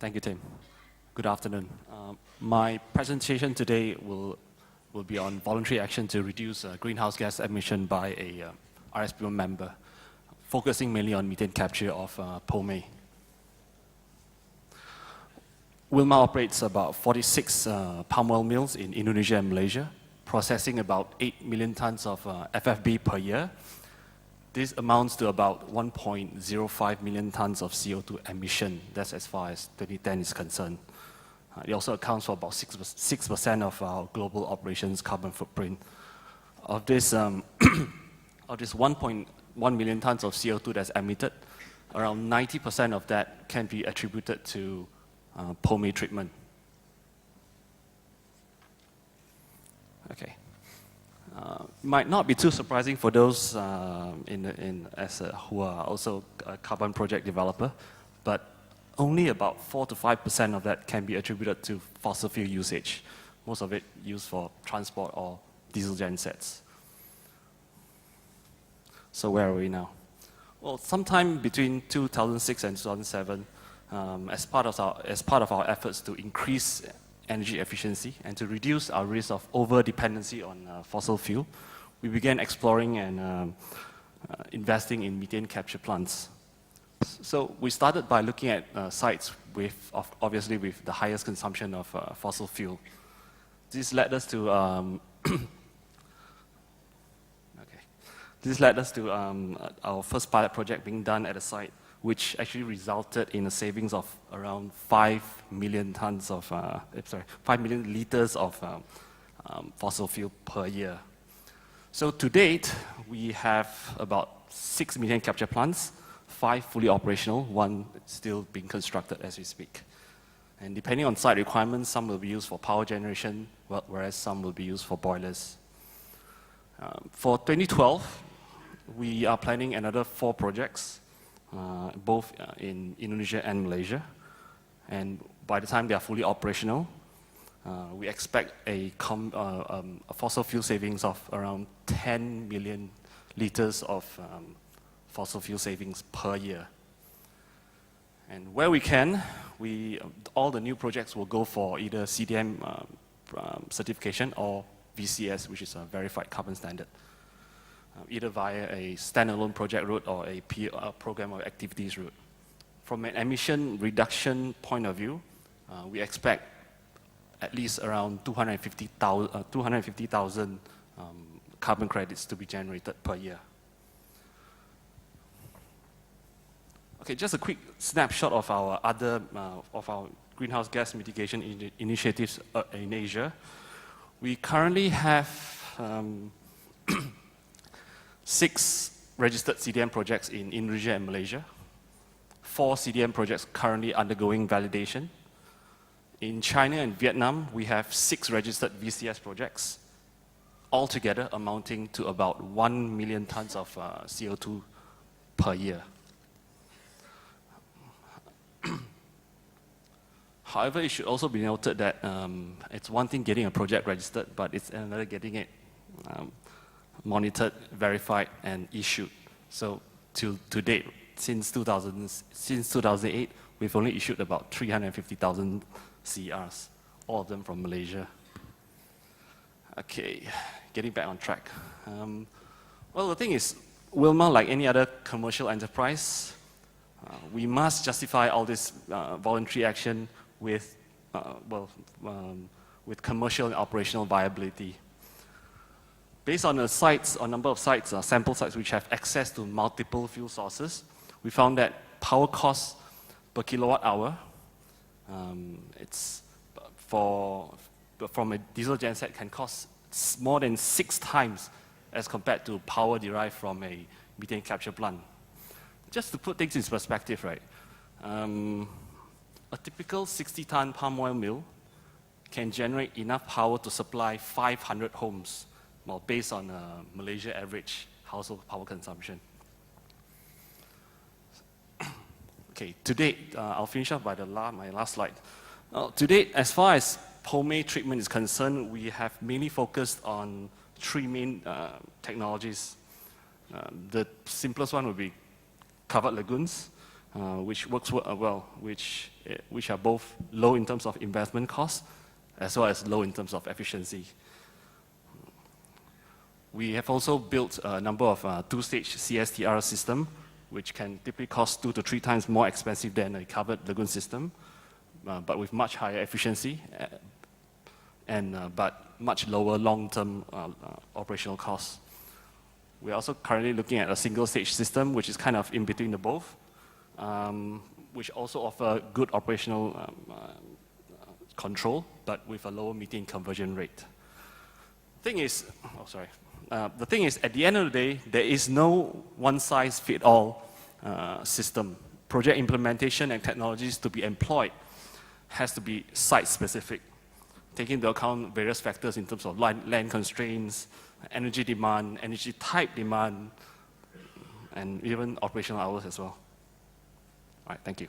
Thank you, Tim. Good afternoon. My presentation today will be on voluntary action to reduce greenhouse gas emission by a RSPO member, focusing mainly on methane capture of POME. Wilmar operates about 46 palm oil mills in Indonesia and Malaysia, processing about 8 million tons of FFB per year. This amounts to about 1.05 million tons of CO2 emission. That's as far as 2010 is concerned. It also accounts for about 6% of our global operations carbon footprint. Of this, of this 1.1 million tons of CO2 that's emitted, around 90% of that can be attributed to POME treatment. Okay. Might not be too surprising for those who are also a carbon project developer, but only about 4 to 5% of that can be attributed to fossil fuel usage. Most of it used for transport or diesel gensets. So where are we now? Well, sometime between 2006 and 2007, as part of our efforts to increase energy efficiency and to reduce our risk of over-dependency on fossil fuel, we began exploring and investing in methane capture plants. So we started by looking at sites obviously with the highest consumption of fossil fuel. This led us to our first pilot project being done at a site, which actually resulted in a savings of around 5 million tons of, 5 million liters of fossil fuel per year. So to date, we have about 6 methane capture plants, 5 fully operational, 1 still being constructed as we speak. And depending on site requirements, some will be used for power generation, whereas some will be used for boilers. For 2012, we are planning another 4 projects, both in Indonesia and Malaysia. And by the time they are fully operational, we expect a fossil fuel savings of around 10 million liters of fossil fuel savings per year. And where we can, all the new projects will go for either CDM certification or VCS, which is a verified carbon standard, either via a standalone project route or a program of activities route. From an emission reduction point of view, we expect at least around 250,000 carbon credits to be generated per year. Okay, just a quick snapshot of our other greenhouse gas mitigation initiatives in Asia. We currently have 6 registered CDM projects in Indonesia and Malaysia, 4 CDM projects currently undergoing validation. In China and Vietnam, we have 6 registered VCS projects, altogether amounting to about 1 million tons of CO2 per year. However, it should also be noted that it's one thing getting a project registered, but it's another getting it monitored, verified, and issued. So to date, since 2008, we've only issued about 350,000 CERs, all of them from Malaysia. Okay, getting back on track. Well, the thing is, Wilmar, like any other commercial enterprise, we must justify all this voluntary action with commercial and operational viability. Based on the sites, or number of sites, sample sites which have access to multiple fuel sources, we found that power costs per kilowatt hour, from a diesel genset can cost more than 6 times as compared to power derived from a methane capture plant. Just to put things in perspective, right? A typical 60-ton palm oil mill can generate enough power to supply 500 homes, well, based on Malaysia average household power consumption. Okay, to date, I'll finish up by my last slide. To date, as far as POME treatment is concerned, we have mainly focused on 3 main technologies. The simplest one would be covered lagoons. which works well, which are both low in terms of investment costs, as well as low in terms of efficiency. We have also built a number of two-stage CSTR system, which can typically cost 2 to 3 times more expensive than a covered lagoon system, but with much higher efficiency, but much lower long-term operational costs. We're also currently looking at a single-stage system, which is kind of in between the both, which also offer good operational control, but with a lower methane conversion rate. The thing is, at the end of the day, there is no one-size-fits-all system. Project implementation and technologies to be employed has to be site-specific, taking into account various factors in terms of land constraints, energy demand, energy type demand, and even operational hours as well. All right, thank you.